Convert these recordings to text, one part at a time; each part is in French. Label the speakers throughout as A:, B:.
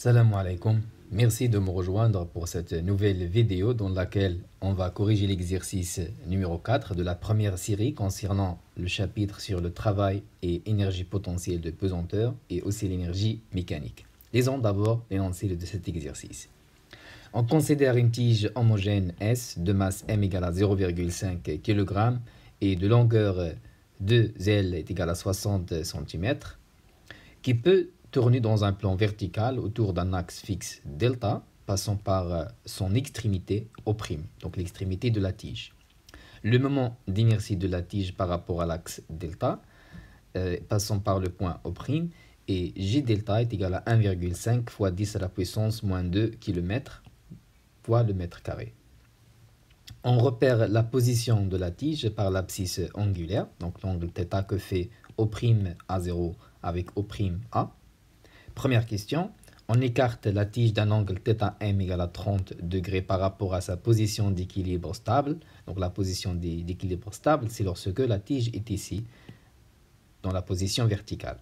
A: Salam alaikum. Merci de me rejoindre pour cette nouvelle vidéo dans laquelle on va corriger l'exercice numéro 4 de la première série concernant le chapitre sur le travail et énergie potentielle de pesanteur et aussi l'énergie mécanique. Lisons d'abord l'énoncé de cet exercice. On considère une tige homogène S de masse M égale à 0,5 kg et de longueur 2L est égale à 60 cm qui peut tourner dans un plan vertical autour d'un axe fixe delta, passant par son extrémité O', donc l'extrémité de la tige. Le moment d'inertie de la tige par rapport à l'axe delta, passant par le point O', et J delta est égal à 1,5 fois 10 à la puissance moins 2 km fois le mètre carré. On repère la position de la tige par l'abscisse angulaire, donc l'angle θ que fait O' A0 avec O' A. Première question, on écarte la tige d'un angle θm égale à 30 degrés par rapport à sa position d'équilibre stable. Donc la position d'équilibre stable, c'est lorsque la tige est ici, dans la position verticale.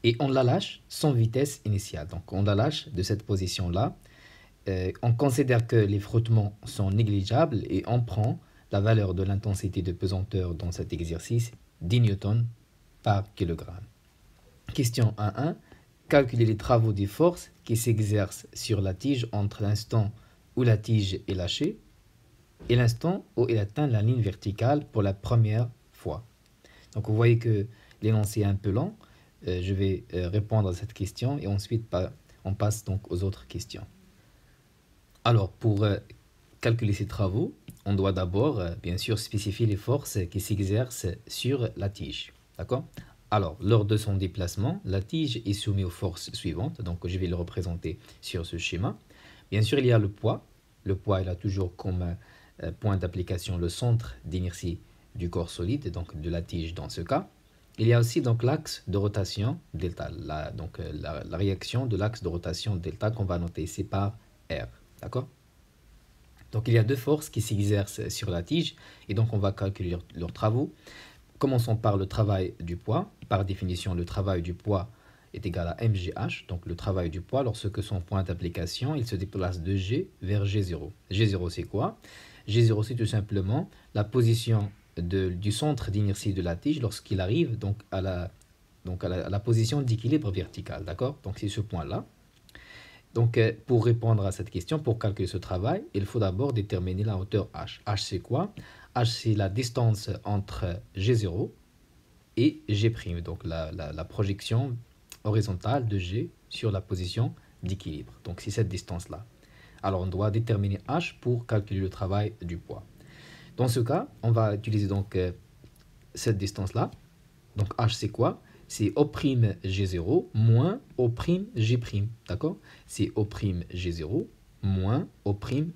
A: Et on la lâche sans vitesse initiale. Donc on la lâche de cette position-là. On considère que les frottements sont négligeables et on prend la valeur de l'intensité de pesanteur dans cet exercice, 10 newtons par kilogramme. Question 1.1. Calculer les travaux des forces qui s'exercent sur la tige entre l'instant où la tige est lâchée et l'instant où elle atteint la ligne verticale pour la première fois. Donc vous voyez que l'énoncé est un peu lent. Je vais répondre à cette question et ensuite on passe donc aux autres questions. Alors pour calculer ces travaux, on doit d'abord bien sûr spécifier les forces qui s'exercent sur la tige. D'accord ? Alors, lors de son déplacement, la tige est soumise aux forces suivantes. Donc, je vais le représenter sur ce schéma. Bien sûr, il y a le poids. Le poids, il a toujours comme point d'application le centre d'inertie du corps solide, donc de la tige dans ce cas. Il y a aussi donc l'axe de rotation delta, la réaction de l'axe de rotation delta qu'on va noter ici par R. D'accord ? Donc, il y a deux forces qui s'exercent sur la tige et donc on va calculer leurs travaux. Commençons par le travail du poids. Par définition, le travail du poids est égal à mgh, donc le travail du poids, lorsque son point d'application, il se déplace de G vers G0. G0, c'est quoi? G0, c'est tout simplement la position du centre d'inertie de la tige lorsqu'il arrive donc à la position d'équilibre vertical. D'accord? Donc, c'est ce point-là. Donc, pour répondre à cette question, pour calculer ce travail, il faut d'abord déterminer la hauteur h. H, c'est quoi? H, c'est la distance entre G0 et G', donc la projection horizontale de G sur la position d'équilibre. Donc, c'est cette distance-là. Alors, on doit déterminer H pour calculer le travail du poids. Dans ce cas, on va utiliser donc cette distance-là. Donc, H, c'est quoi? C'est O'G0 moins O'G'. D'accord? C'est O'G0 moins O'G'.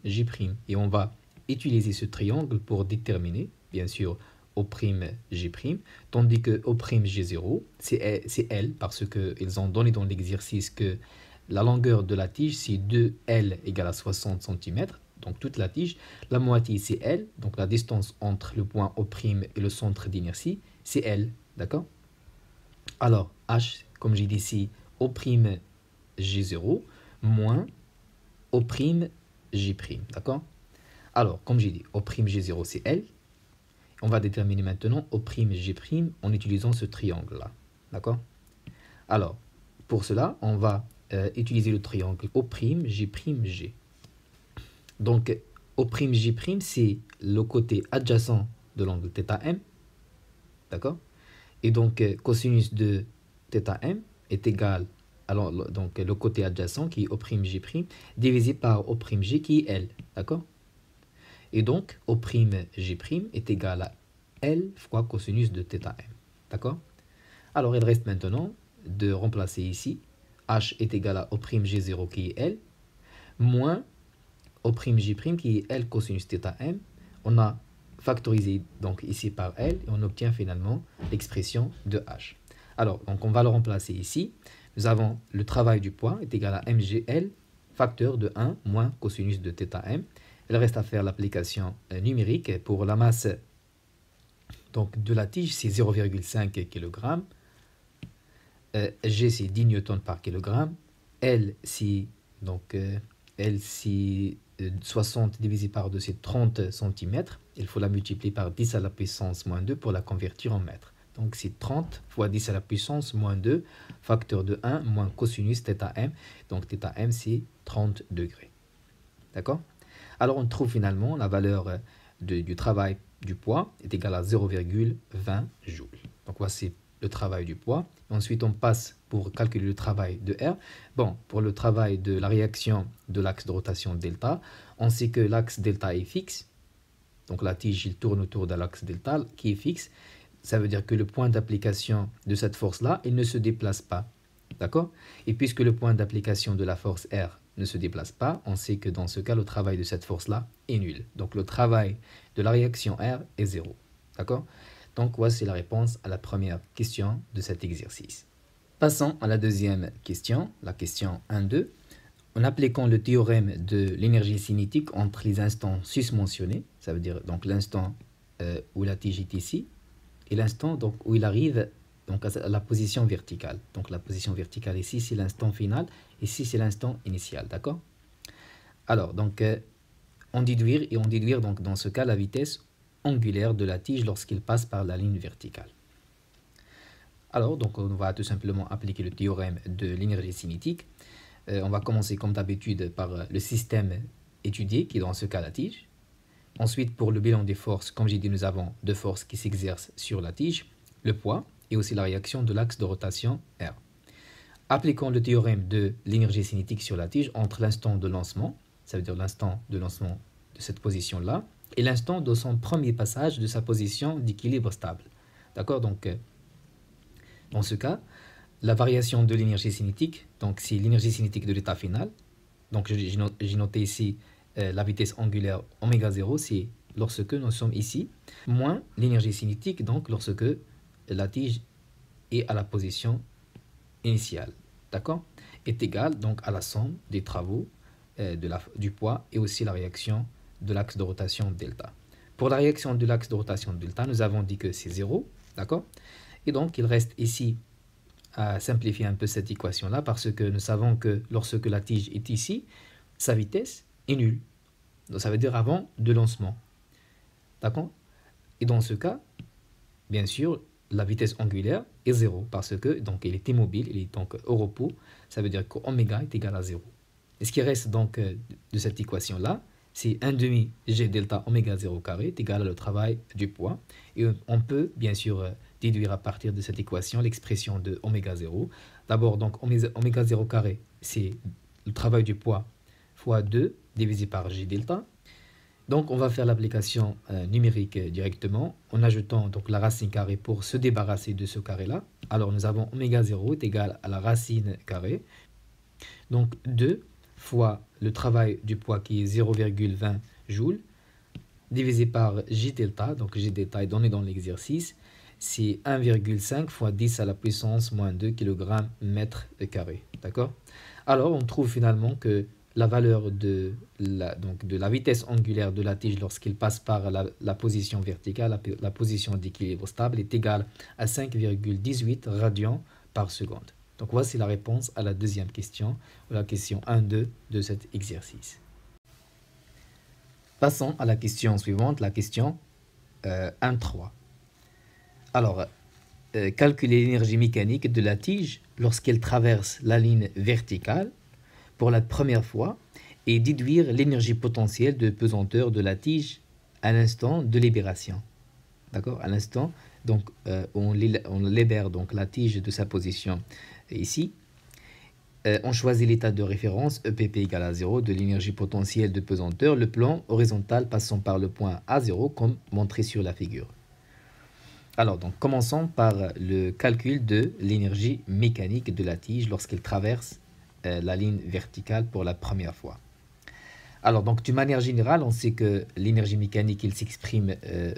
A: Et on va utiliser ce triangle pour déterminer, bien sûr, O'G', tandis que O'G0, c'est L, parce qu'ils ont donné dans l'exercice que la longueur de la tige, c'est 2L égale à 60 cm, donc toute la tige. La moitié, c'est L, donc la distance entre le point O' et le centre d'inertie, c'est L, d'accord? Alors, H, comme j'ai dit ici, O'G0 moins O'G', d'accord? Alors, comme j'ai dit, O'G0, c'est L. On va déterminer maintenant O'G' en utilisant ce triangle-là, d'accord? Alors, pour cela, on va utiliser le triangle O'G'. Donc, O'G', c'est le côté adjacent de l'angle θm, d'accord? Et donc, cosinus de θm est égal à donc, le côté adjacent qui est O'G' divisé par O'G qui est L, d'accord? Et donc, O'G' est égal à L fois cosinus de θm, d'accord? Alors, il reste maintenant de remplacer ici. H est égal à O'G0 qui est L, moins O'G' qui est L cosinus θm. On a factorisé donc ici par L et on obtient finalement l'expression de H. Alors, donc on va le remplacer ici. Nous avons le travail du poids est égal à mgl, facteur de 1 moins cosinus de θm. Il reste à faire l'application numérique pour la masse donc, de la tige, c'est 0,5 kg. G, c'est 10 newtons par kilogramme. L, si, donc, L, si 60 divisé par 2, c'est 30 cm. Il faut la multiplier par 10 à la puissance moins 2 pour la convertir en mètres. Donc, c'est 30 fois 10 à la puissance moins 2, facteur de 1, moins cosinus θm. Donc, θm, c'est 30 degrés. D'accord? Alors, on trouve finalement la valeur du travail du poids est égale à 0,20 joules. Donc, voici le travail du poids. Ensuite, on passe pour calculer le travail de R. Bon, pour le travail de la réaction de l'axe de rotation delta, on sait que l'axe delta est fixe. Donc, la tige, il tourne autour de l'axe delta qui est fixe. Ça veut dire que le point d'application de cette force-là, il ne se déplace pas. D'accord? Et puisque le point d'application de la force R ne se déplace pas, on sait que dans ce cas, le travail de cette force-là est nul. Donc, le travail de la réaction R est 0. D'accord? Donc, voici la réponse à la première question de cet exercice. Passons à la deuxième question, la question 1-2. En appliquant le théorème de l'énergie cinétique entre les instants susmentionnés, ça veut dire donc l'instant où la tige est ici, et l'instant donc où il arrive donc à la position verticale. Donc la position verticale ici, c'est l'instant final, ici c'est l'instant initial, d'accord? Alors donc on déduire donc dans ce cas la vitesse angulaire de la tige lorsqu'il passe par la ligne verticale. Alors donc on va tout simplement appliquer le théorème de l'énergie cinétique. On va commencer comme d'habitude par le système étudié qui est dans ce cas la tige. Ensuite, pour le bilan des forces, comme j'ai dit, nous avons deux forces qui s'exercent sur la tige, le poids et aussi la réaction de l'axe de rotation R. Appliquons le théorème de l'énergie cinétique sur la tige entre l'instant de lancement, ça veut dire l'instant de lancement de cette position-là, et l'instant de son premier passage de sa position d'équilibre stable. D'accord? Donc, dans ce cas, la variation de l'énergie cinétique, donc c'est l'énergie cinétique de l'état final. Donc, j'ai noté ici la vitesse angulaire oméga 0, c'est lorsque nous sommes ici, moins l'énergie cinétique, donc lorsque la tige est à la position initiale, d'accord, est égale donc à la somme des travaux du poids et aussi la réaction de l'axe de rotation delta. Pour la réaction de l'axe de rotation delta, nous avons dit que c'est 0, d'accord, et donc il reste ici à simplifier un peu cette équation-là parce que nous savons que lorsque la tige est ici, sa vitesse est nulle. Donc ça veut dire avant de lancement. D'accord? Et dans ce cas, bien sûr, la vitesse angulaire est 0 parce que donc il est immobile, il est donc au repos. Ça veut dire qu'oméga est égal à 0. Et ce qui reste donc de cette équation-là, c'est 1 demi g delta oméga 0 carré est égal à le travail du poids. Et on peut bien sûr déduire à partir de cette équation l'expression de oméga 0. D'abord, donc oméga 0 carré, c'est le travail du poids fois 2 divisé par g delta. Donc on va faire l'application numérique directement en ajoutant donc la racine carrée pour se débarrasser de ce carré-là. Alors nous avons oméga 0 est égal à la racine carrée. Donc 2 fois le travail du poids qui est 0,20 joules divisé par J delta. Donc J delta est donné dans l'exercice. C'est 1,5 fois 10 à la puissance moins 2 kg mètre carré. D'accord? Alors on trouve finalement que la valeur de la vitesse angulaire de la tige lorsqu'il passe par la position verticale, la position d'équilibre stable, est égale à 5,18 radians par seconde. Donc voici la réponse à la deuxième question, la question 1-2 de cet exercice. Passons à la question suivante, la question 1-3. Alors, calculer l'énergie mécanique de la tige lorsqu'elle traverse la ligne verticale pour la première fois et déduire l'énergie potentielle de pesanteur de la tige à l'instant de libération. D'accord? À l'instant, donc on libère donc la tige de sa position ici. On choisit l'état de référence EPP égale à 0 de l'énergie potentielle de pesanteur, le plan horizontal passant par le point A0 comme montré sur la figure. Alors, donc, commençons par le calcul de l'énergie mécanique de la tige lorsqu'elle traverse la ligne verticale pour la première fois. Alors, donc, d'une manière générale, on sait que l'énergie mécanique, il s'exprime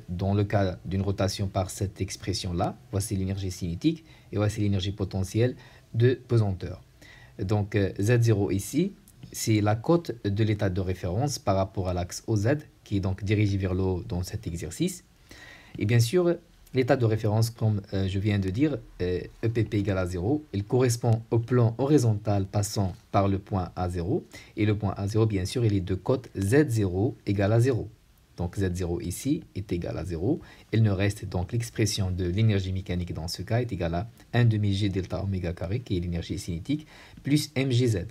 A: dans le cas d'une rotation par cette expression-là. Voici l'énergie cinétique et voici l'énergie potentielle de pesanteur. Donc, Z0 ici, c'est la cote de l'état de référence par rapport à l'axe OZ, qui est donc dirigé vers le haut dans cet exercice. Et bien sûr, L'état de référence, comme je viens de dire, EPP égale à 0, il correspond au plan horizontal passant par le point A0. Et le point A0, bien sûr, il est de cote Z0 égale à 0. Donc Z0 ici est égal à 0. Il ne reste donc l'expression de l'énergie mécanique dans ce cas est égale à 1 demi G delta oméga carré, qui est l'énergie cinétique, plus mgz.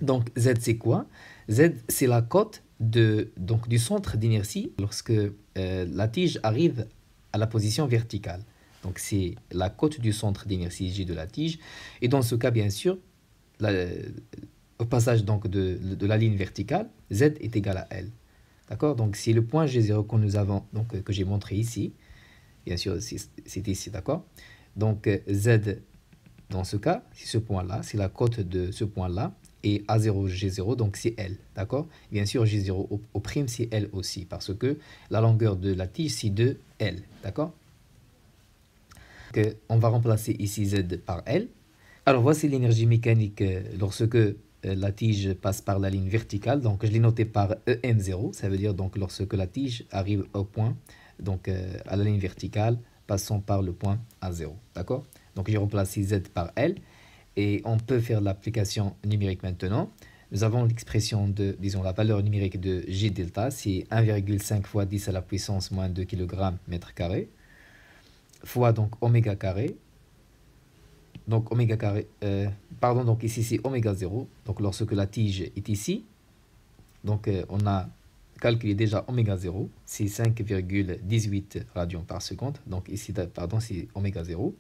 A: Donc Z c'est quoi? Z c'est la cote donc, du centre d'inertie lorsque la tige arrive à la position verticale. Donc c'est la cote du centre d'inertie G de la tige. Et dans ce cas, bien sûr, au passage donc de la ligne verticale, Z est égal à L. D'accord? Donc c'est le point G0 que nous avons, donc que j'ai montré ici. Bien sûr, c'est ici, d'accord? Donc Z, dans ce cas, c'est ce point-là, c'est la cote de ce point-là. Et A0, G0, donc c'est L, d'accord? Bien sûr, G0 au prime, c'est L aussi, parce que la longueur de la tige, c'est 2L, d'accord? On va remplacer ici Z par L. Alors, voici l'énergie mécanique lorsque la tige passe par la ligne verticale. Donc, je l'ai noté par EM0, ça veut dire donc lorsque la tige arrive au point, donc à la ligne verticale, passant par le point A0, d'accord? Donc, j'ai remplacé Z par L. Et on peut faire l'application numérique maintenant. Nous avons l'expression de, disons, la valeur numérique de G delta, c'est 1,5 fois 10 à la puissance moins 2 kg mètre carré, fois donc oméga carré. Donc oméga carré, pardon, donc ici c'est oméga 0. Donc lorsque la tige est ici, donc on a calculé déjà oméga 0, c'est 5,18 radians par seconde. Donc ici, pardon, c'est oméga 0.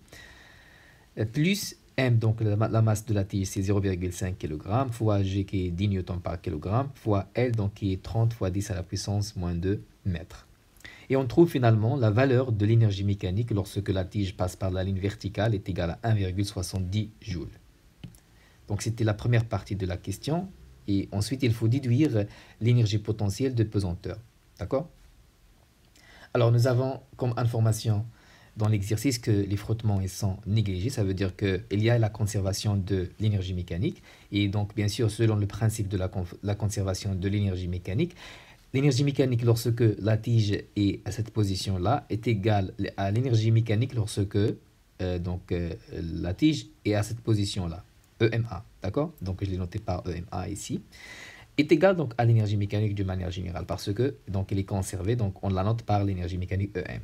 A: Plus M, donc la masse de la tige, c'est 0,5 kg, fois G qui est 10 newtons par kg, fois L, donc qui est 30 fois 10 à la puissance moins 2 mètres. Et on trouve finalement la valeur de l'énergie mécanique lorsque la tige passe par la ligne verticale est égale à 1,70 joules. Donc c'était la première partie de la question. Et ensuite, il faut déduire l'énergie potentielle de pesanteur. D'accord? Alors nous avons comme information dans l'exercice que les frottements sont négligés, ça veut dire qu'il y a la conservation de l'énergie mécanique. Et donc, bien sûr, selon le principe de la conservation de l'énergie mécanique, lorsque la tige est à cette position-là, est égale à l'énergie mécanique lorsque la tige est à cette position-là, EMA, d'accord? Donc, je l'ai noté par EMA ici. Est égale donc à l'énergie mécanique de manière générale, parce que donc, elle est conservée, donc on la note par l'énergie mécanique EM.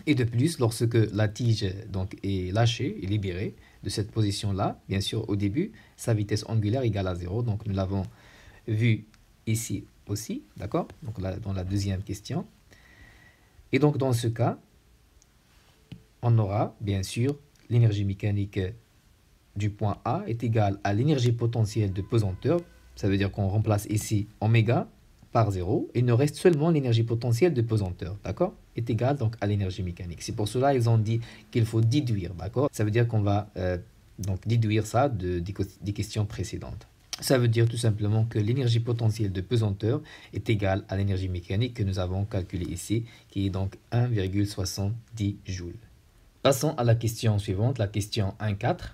A: Et de plus, lorsque la tige donc, est lâchée, est libérée de cette position-là, bien sûr, au début, sa vitesse angulaire égale à 0. Donc, nous l'avons vu ici aussi, d'accord? Donc, là, dans la deuxième question. Et donc, dans ce cas, on aura, bien sûr, l'énergie mécanique du point A est égale à l'énergie potentielle de pesanteur. Ça veut dire qu'on remplace ici oméga par 0. Il ne reste seulement l'énergie potentielle de pesanteur, d'accord? Est égale donc à l'énergie mécanique. C'est pour cela qu'ils ont dit qu'il faut déduire, d'accord? Ça veut dire qu'on va donc déduire ça des questions précédentes. Ça veut dire tout simplement que l'énergie potentielle de pesanteur est égale à l'énergie mécanique que nous avons calculée ici, qui est donc 1,70 joules. Passons à la question suivante, la question 1.4.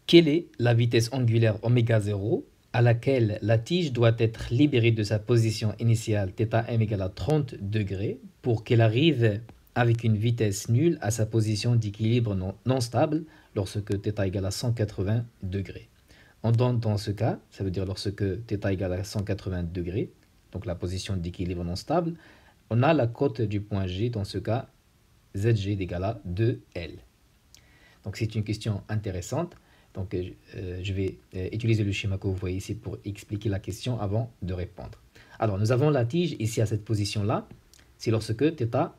A: Quelle est la vitesse angulaire oméga 0 à laquelle la tige doit être libérée de sa position initiale θm égale à 30 degrés pour qu'elle arrive avec une vitesse nulle à sa position d'équilibre non stable lorsque θ égale à 180 degrés. On donne dans ce cas, ça veut dire lorsque θ égale à 180 degrés, donc la position d'équilibre non stable, on a la cote du point G, dans ce cas, Zg égale à 2L. Donc c'est une question intéressante. Donc, je vais utiliser le schéma que vous voyez ici pour expliquer la question avant de répondre. Alors, nous avons la tige ici à cette position-là. C'est lorsque θ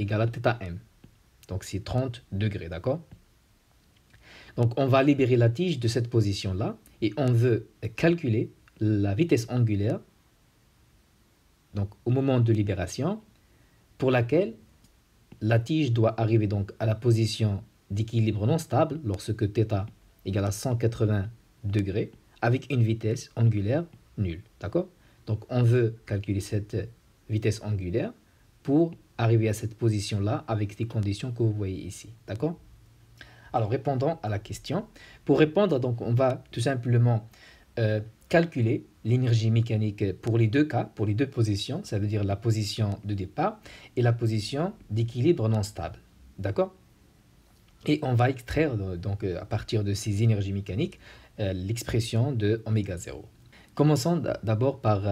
A: égale à θm. Donc, c'est 30 degrés, d'accord? Donc, on va libérer la tige de cette position-là et on veut calculer la vitesse angulaire donc, au moment de libération pour laquelle la tige doit arriver donc à la position d'équilibre non stable lorsque θ égale à 180 degrés avec une vitesse angulaire nulle. D'accord? Donc, on veut calculer cette vitesse angulaire pour arriver à cette position-là avec les conditions que vous voyez ici. D'accord? Alors, répondons à la question. Pour répondre, donc, on va tout simplement calculer l'énergie mécanique pour les deux cas, pour les deux positions, ça veut dire la position de départ et la position d'équilibre non stable. D'accord? Et on va extraire donc à partir de ces énergies mécaniques l'expression de oméga 0. Commençons d'abord par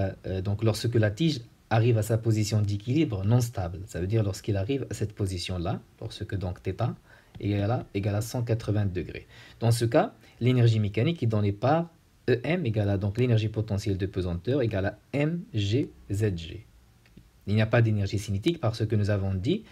A: donc lorsque la tige arrive à sa position d'équilibre non stable, ça veut dire lorsqu'il arrive à cette position-là, lorsque donc θ égale à 180 degrés. Dans ce cas, l'énergie mécanique est donnée par EM égale à donc l'énergie potentielle de pesanteur égale à mgzg. Il n'y a pas d'énergie cinétique parce que nous avons dit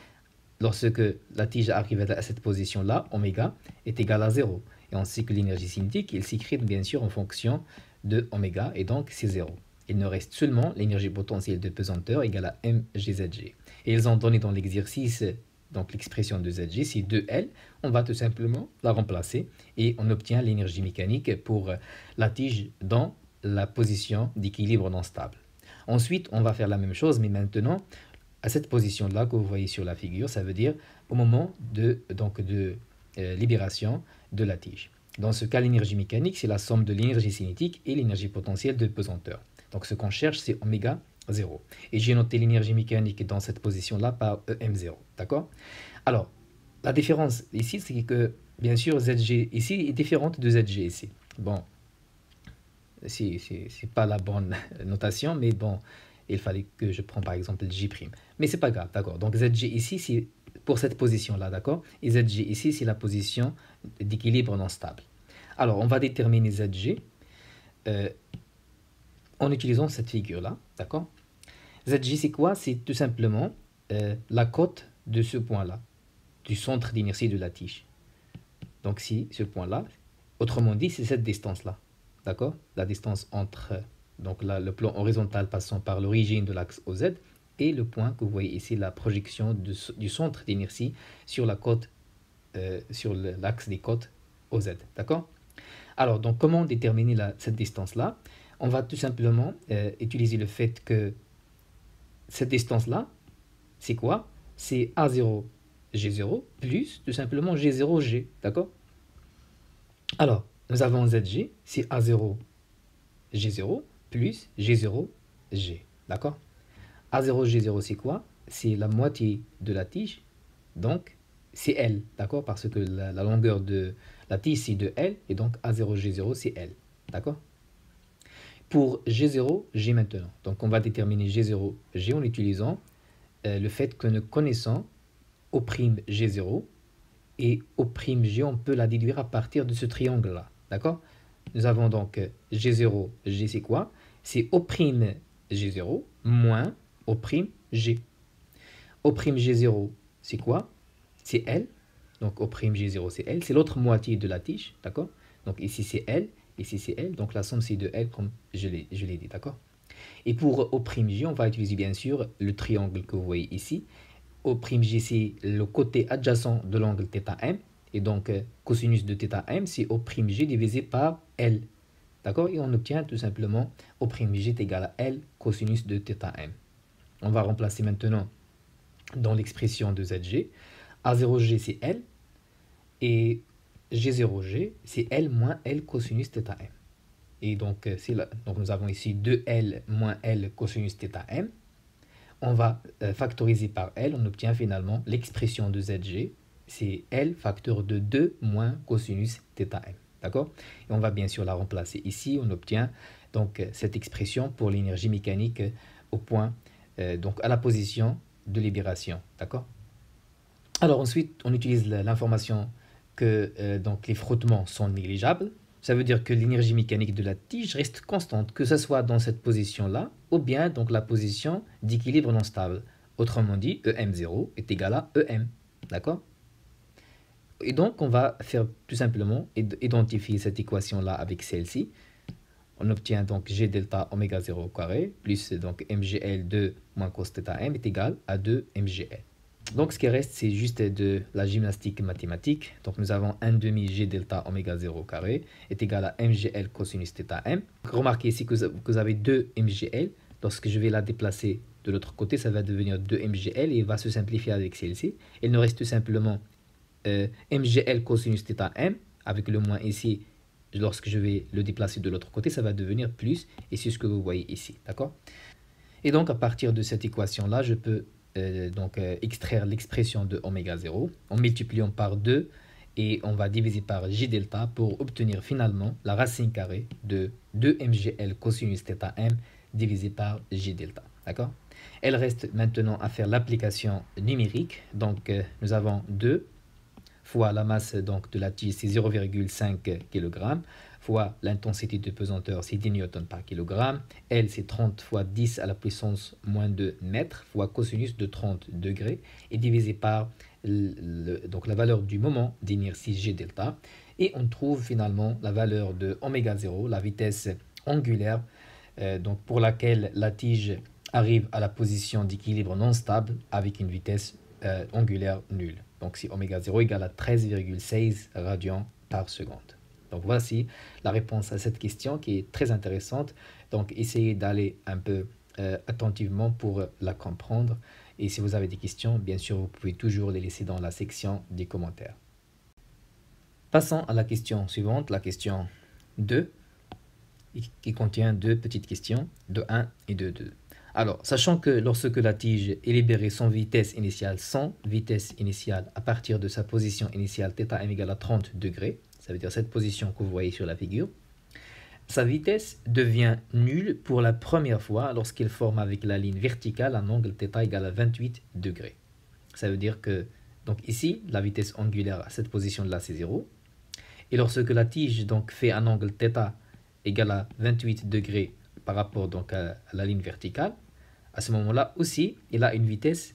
A: lorsque la tige arrive à cette position-là, oméga est égal à 0. Et on sait que l'énergie cinétique, il s'écrit bien sûr en fonction de oméga, et donc c'est 0. Il ne reste seulement l'énergie potentielle de pesanteur égale à mgzg. Et ils ont donné dans l'exercice donc l'expression de Zg, c'est 2L. On va tout simplement la remplacer et on obtient l'énergie mécanique pour la tige dans la position d'équilibre non stable. Ensuite, on va faire la même chose, mais maintenant, à cette position-là que vous voyez sur la figure, ça veut dire au moment de libération de la tige. Dans ce cas, l'énergie mécanique, c'est la somme de l'énergie cinétique et l'énergie potentielle de pesanteur. Donc ce qu'on cherche, c'est oméga 0. Et j'ai noté l'énergie mécanique dans cette position-là par EM0. D'accord? Alors, la différence ici, c'est que, bien sûr, Zg ici est différente de Zg ici. Bon, c'est pas la bonne notation, mais bon, il fallait que je prenne par exemple J'. Mais c'est pas grave, d'accord? Donc Zg ici, c'est pour cette position-là, d'accord? Et Zg ici, c'est la position d'équilibre non stable. Alors, on va déterminer Zg en utilisant cette figure-là, d'accord? Zg, c'est quoi? C'est tout simplement la cote de ce point-là, du centre d'inertie de la tige. Donc, si ce point-là, autrement dit, c'est cette distance-là, d'accord? La distance entre donc le plan horizontal passant par l'origine de l'axe OZ et le point que vous voyez ici, la projection du centre d'inertie sur la côte, sur l'axe des côtes OZ, d'accord? Alors, donc, comment déterminer cette distance-là? On va tout simplement utiliser le fait que cette distance-là, c'est quoi? C'est A0, G0 plus tout simplement G0, G, d'accord? Alors, nous avons Zg, c'est A0, G0 plus G0, G, d'accord? A0, G0, c'est quoi? C'est la moitié de la tige, donc c'est L, d'accord? Parce que la longueur de la tige, c'est de L, et donc A0, G0, c'est L, d'accord? Pour G0, G maintenant. Donc on va déterminer G0, G en utilisant le fait que nous connaissons O' G0 et O' G, on peut la déduire à partir de ce triangle-là. D'accord? Nous avons donc G0, G c'est quoi? C'est O' G0 moins O' G. O' G0, c'est quoi? C'est L. Donc O' G0, c'est L. C'est l'autre moitié de la tige. D'accord? Donc ici c'est L. Ici c'est L, donc la somme c'est de L comme je l'ai dit, d'accord? Et pour O'G, on va utiliser bien sûr le triangle que vous voyez ici. O'G c'est le côté adjacent de l'angle θm, et donc cosinus de θm c'est O'G divisé par L, d'accord? Et on obtient tout simplement O'G est égal à L cosinus de θm. On va remplacer maintenant dans l'expression de Zg. A0G c'est L, et G0G, c'est L moins L cosinus θm. Et donc, donc nous avons ici 2L moins L cosinus θm. On va factoriser par L, on obtient finalement l'expression de Zg, c'est L facteur de 2 moins cosinus θm. D'accord? Et on va bien sûr la remplacer ici, on obtient donc cette expression pour l'énergie mécanique au point, donc à la position de libération. D'accord? Alors ensuite, on utilise l'information que donc les frottements sont négligeables. Ça veut dire que l'énergie mécanique de la tige reste constante, que ce soit dans cette position-là, ou bien donc la position d'équilibre non stable. Autrement dit, EM0 est égal à EM. D'accord? Et donc, on va faire tout simplement identifier cette équation-là avec celle-ci. On obtient donc G delta oméga 0 au carré, plus donc MGL2 moins cos θm est égal à 2 MGL. Donc ce qui reste, c'est juste de la gymnastique mathématique. Donc nous avons 1 demi G delta oméga 0 au carré est égal à MGL cosinus θm. Remarquez ici que vous avez 2 MGL. Lorsque je vais la déplacer de l'autre côté, ça va devenir 2 MGL et va se simplifier avec celle-ci. Il nous reste tout simplement MGL cosinus θm avec le moins ici lorsque je vais le déplacer de l'autre côté, ça va devenir plus, et c'est ce que vous voyez ici, d'accord? Et donc, à partir de cette équation-là, je peux extraire l'expression de oméga 0 en multipliant par 2, et on va diviser par j delta pour obtenir finalement la racine carrée de 2 mgl cosinus θ m divisé par j delta, d'accord? Elle reste maintenant à faire l'application numérique. Donc, nous avons 2 fois la masse donc, de la tige, c'est 0,5 kg, fois l'intensité de pesanteur, c'est 10 newtons par kg. L, c'est 30 fois 10 à la puissance moins 2 mètres, fois cosinus de 30 degrés, et divisé par donc la valeur du moment d'inertie G delta. Et on trouve finalement la valeur de oméga 0, la vitesse angulaire, donc pour laquelle la tige arrive à la position d'équilibre non stable avec une vitesse angulaire nulle. Donc si oméga 0 égale à 13,16 radians par seconde. Donc voici la réponse à cette question qui est très intéressante. Donc essayez d'aller un peu attentivement pour la comprendre. Et si vous avez des questions, bien sûr, vous pouvez toujours les laisser dans la section des commentaires. Passons à la question suivante, la question 2, qui contient deux petites questions, de 1 et de 2. Alors, sachant que lorsque la tige est libérée sans vitesse initiale à partir de sa position initiale θm égale à 30 degrés, ça veut dire cette position que vous voyez sur la figure, sa vitesse devient nulle pour la première fois lorsqu'elle forme avec la ligne verticale un angle θ égale à 28 degrés. Ça veut dire que, donc ici, la vitesse angulaire à cette position-là, c'est 0. Et lorsque la tige donc, fait un angle θ égal à 28 degrés par rapport donc, à la ligne verticale, à ce moment-là aussi, il a une vitesse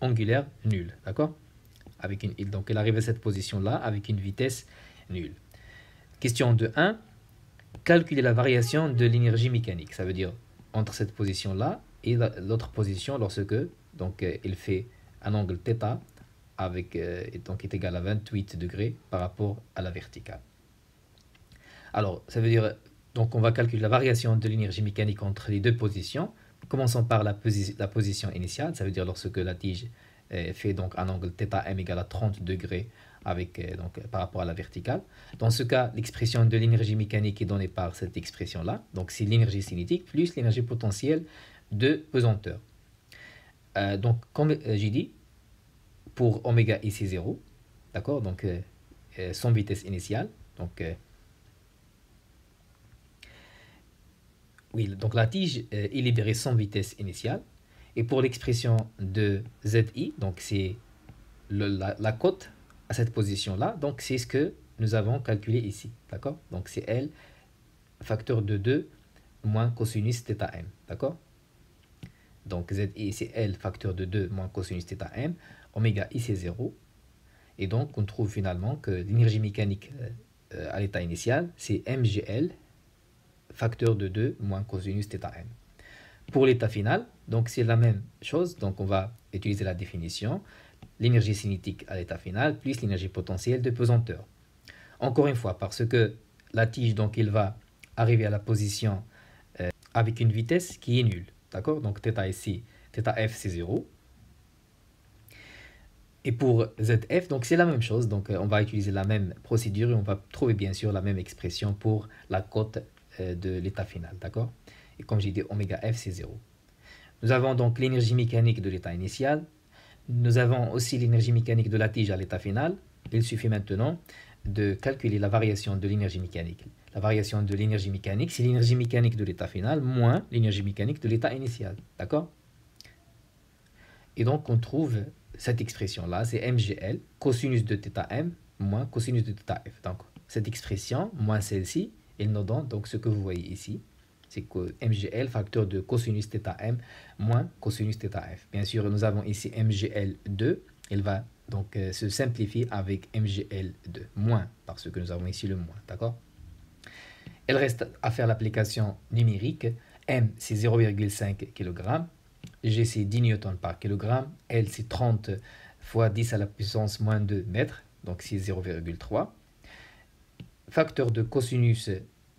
A: angulaire nulle. D'accord? Donc, elle arrive à cette position-là avec une vitesse nulle. Question de 1. Calculer la variation de l'énergie mécanique. Ça veut dire entre cette position-là et l'autre position lorsque donc, il fait un angle θ avec, donc, est égal à 28 degrés par rapport à la verticale. Alors, ça veut dire, donc on va calculer la variation de l'énergie mécanique entre les deux positions. Commençons par la position initiale, ça veut dire lorsque la tige fait donc un angle θm égale à 30 degrés avec, donc, par rapport à la verticale. Dans ce cas, l'expression de l'énergie mécanique est donnée par cette expression-là. Donc, c'est l'énergie cinétique plus l'énergie potentielle de pesanteur. Donc, comme j'ai dit, pour oméga ici 0, d'accord, donc sans vitesse initiale, donc oui, donc la tige est libérée sans vitesse initiale. Et pour l'expression de Zi, donc c'est la cote à cette position-là, donc c'est ce que nous avons calculé ici, d'accord? Donc c'est L facteur de 2 moins cosinus θm, d'accord? Donc Zi c'est L facteur de 2 moins cosinus θm, oméga I c'est 0. Et donc on trouve finalement que l'énergie mécanique à l'état initial, c'est mgl facteur de 2 moins cosinus θm. Pour l'état final, donc c'est la même chose, donc on va utiliser la définition, l'énergie cinétique à l'état final plus l'énergie potentielle de pesanteur. Encore une fois, parce que la tige, donc il va arriver à la position avec une vitesse qui est nulle, d'accord? Donc θ ici, θf c'est 0. Et pour ZF, donc c'est la même chose, donc on va utiliser la même procédure et on va trouver bien sûr la même expression pour la cote de l'état final, d'accord? Et comme j'ai dit, oméga F, c'est 0. Nous avons donc l'énergie mécanique de l'état initial. Nous avons aussi l'énergie mécanique de la tige à l'état final. Il suffit maintenant de calculer la variation de l'énergie mécanique. La variation de l'énergie mécanique, c'est l'énergie mécanique de l'état final moins l'énergie mécanique de l'état initial, d'accord? Et donc, on trouve cette expression-là, c'est mgl, cosinus de θm moins cosinus de θf. Donc, cette expression, moins celle-ci, elle nous donne donc ce que vous voyez ici, c'est que mgl facteur de cosinus θm moins cosinus θf. Bien sûr, nous avons ici mgl2, elle va donc se simplifier avec mgl2, moins, parce que nous avons ici le moins, d'accord? Elle reste à faire l'application numérique, m c'est 0,5 kg, G c'est 10 newtons par kg, L c'est 30 fois 10 à la puissance moins 2 mètres, donc c'est 0,3. Facteur de cosinus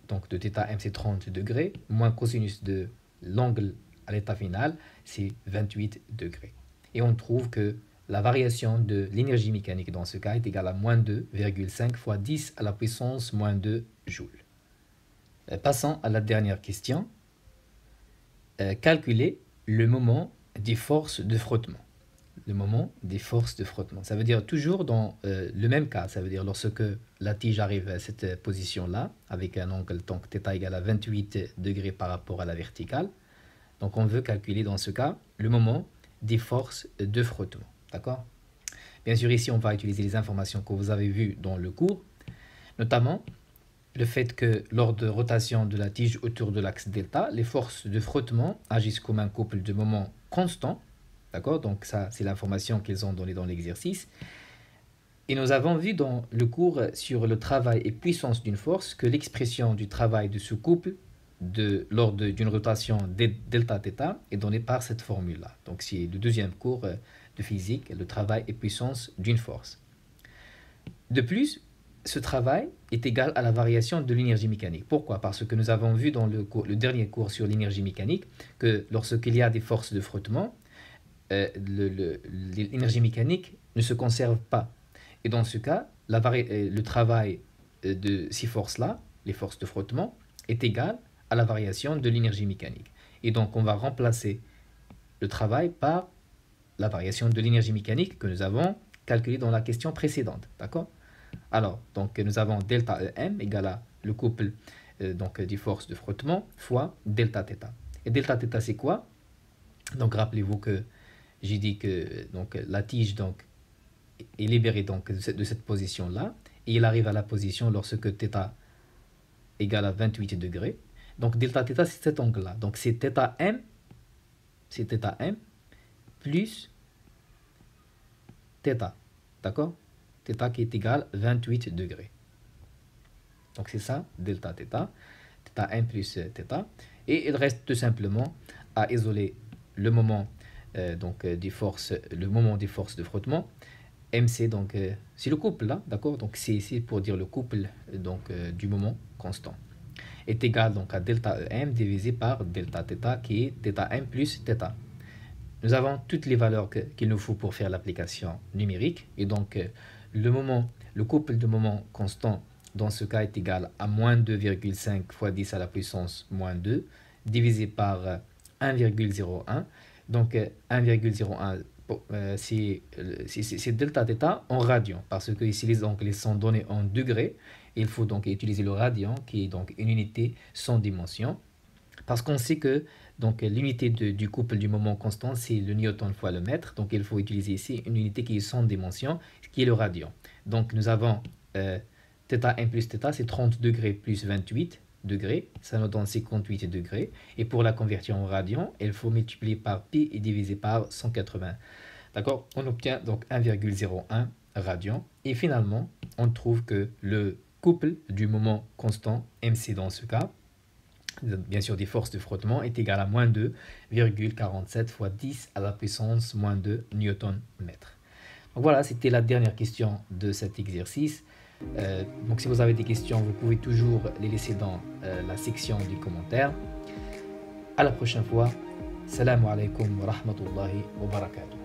A: donc de θm c'est 30 degrés, moins cosinus de l'angle à l'état final, c'est 28 degrés. Et on trouve que la variation de l'énergie mécanique dans ce cas est égale à moins 2,5 fois 10 à la puissance moins 2 joules. Passons à la dernière question. Calculer le moment des forces de frottement. Le moment des forces de frottement. Ça veut dire toujours dans le même cas, ça veut dire lorsque la tige arrive à cette position-là, avec un angle donc θ égale à 28 degrés par rapport à la verticale. Donc on veut calculer dans ce cas le moment des forces de frottement. D'accord? Bien sûr, ici on va utiliser les informations que vous avez vues dans le cours, notamment le fait que lors de rotation de la tige autour de l'axe delta, les forces de frottement agissent comme un couple de moments constants. D'accord? Donc ça, c'est l'information qu'ils ont donnée dans l'exercice. Et nous avons vu dans le cours sur le travail et puissance d'une force que l'expression du travail de ce couple lors d'une rotation delta θ est donnée par cette formule-là. Donc c'est le deuxième cours de physique, le travail et puissance d'une force. De plus, ce travail est égal à la variation de l'énergie mécanique. Pourquoi? Parce que nous avons vu dans le dernier cours sur l'énergie mécanique que lorsqu'il y a des forces de frottement, l'énergie mécanique ne se conserve pas. Et dans ce cas, le travail de ces forces-là, les forces de frottement, est égal à la variation de l'énergie mécanique. Et donc, on va remplacer le travail par la variation de l'énergie mécanique que nous avons calculée dans la question précédente. D'accord? Alors, donc, nous avons delta EM égale à le couple des forces de frottement fois delta θ. Et delta θ, c'est quoi? Donc, rappelez-vous que j'ai dit que donc, la tige donc, est libérée donc, de cette position-là, et il arrive à la position lorsque θ égale à 28 degrés. Donc delta θ, c'est cet angle-là. Donc c'est θm plus θ. D'accord? θ qui est égal à 28 degrés. Donc c'est ça, delta θ. θm plus θ. Et il reste tout simplement à isoler le moment le moment des forces de frottement. MC, donc c'est le couple là, d'accord? Donc c'est ici pour dire le couple du moment constant est égal donc à delta EM divisé par delta θ qui est θm plus θ. Nous avons toutes les valeurs qu'il nous faut pour faire l'application numérique et donc le couple de moments constant dans ce cas est égal à moins 2,5 fois 10 à la puissance moins 2 divisé par 1,01. Donc 1,01 c'est delta θ en radian parce que ici les angles sont donnés en degrés. Il faut donc utiliser le radian qui est donc une unité sans dimension parce qu'on sait que l'unité du couple du moment constant c'est le newton fois le mètre. Donc il faut utiliser ici une unité qui est sans dimension qui est le radian. Donc nous avons θm plus θ c'est 30 degrés plus 28 degrés, ça nous donne 58 degrés. Et pour la convertir en radian, il faut multiplier par pi et diviser par 180. D'accord? On obtient donc 1,01 radian. Et finalement, on trouve que le couple du moment constant, MC dans ce cas, bien sûr des forces de frottement, est égal à moins 2,47 fois 10 à la puissance moins 2 newton-mètre. Donc voilà, c'était la dernière question de cet exercice. Donc si vous avez des questions, vous pouvez toujours les laisser dans la section des commentaires. À la prochaine fois. Salam alaikum wa rahmatullahi wa barakatuh.